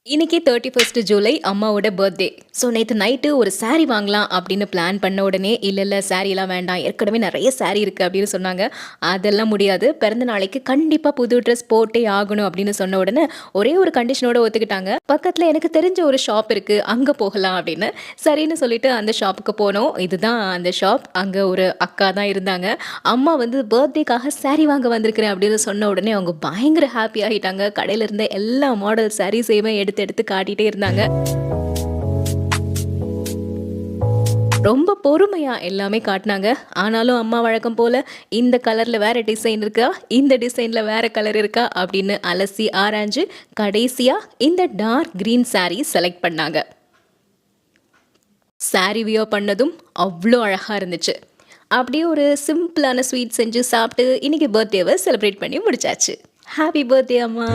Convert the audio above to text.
இன்னைக்கு 31 ஜூலை அம்மாவோட birthday. So நேத்து நைட்டு ஒரு சாரி வாங்கலாம் அப்படின்னு பிளான் பண்ண உடனே, இல்ல சாரிலாம் வேண்டாம். ஏற்கனவே நெறைய சாரி இருக்கு அப்படின்னு சொன்னாங்க. அதெல்லாம் முடியாது. பிறந்த நாளைக்கு கண்டிப்பா புது ட்ரெஸ் போட்டே ஆகணும் அப்படின்னு சொன்ன உடனே, ஒரே ஒரு கண்டிஷனோட ஒத்துக்கிட்டாங்க. பக்கத்துல எனக்கு தெரிஞ்ச ஒரு ஷாப் இருக்கு. அங்க போகலாம் அப்படின்னு. சரின்னு சொல்லிட்டு அந்த ஷாப்புக்கு போனோம். இதுதான் அந்த ஷாப். அங்க ஒரு அக்கா தான் இருந்தாங்க. அம்மா வந்து பர்த்டேக்காக சாரி வாங்க வந்திருக்கிறேன் அப்படின்னு சொன்ன உடனே அவங்க பயங்கர ஹாப்பி ஆகிட்டாங்க. கடையில இருந்த எல்லா மாடல் சாரீஸையுமே எடுத்து எடுத்து காட்டிட்டே இருந்தாங்க. ரொம்ப பொறுமையா எல்லாமே காட்டுனாங்க. ஆனாலும் அம்மா வழக்கம் போல இந்த கலர்ல வேற டிசைன் இருக்கா, இந்த டிசைன்ல வேற கலர் இருக்கா அப்படின்னு அலசி ஆராய்ஞ்சு கடைசியா இந்த டார்க் கிரீன் சாரி செலக்ட் பண்ணாங்க. சாரி வியர் பண்ணதும் அவ்ளோ அழகா இருந்துச்சு. அப்படியே ஒரு சிம்பிளான ஸ்வீட் செஞ்சு சாப்பிட்டு இன்னைக்கு பர்த்டேவை செலிப்ரேட் பண்ணி முடிச்சாச்சு. ஹாப்பி பர்த்டே அம்மா!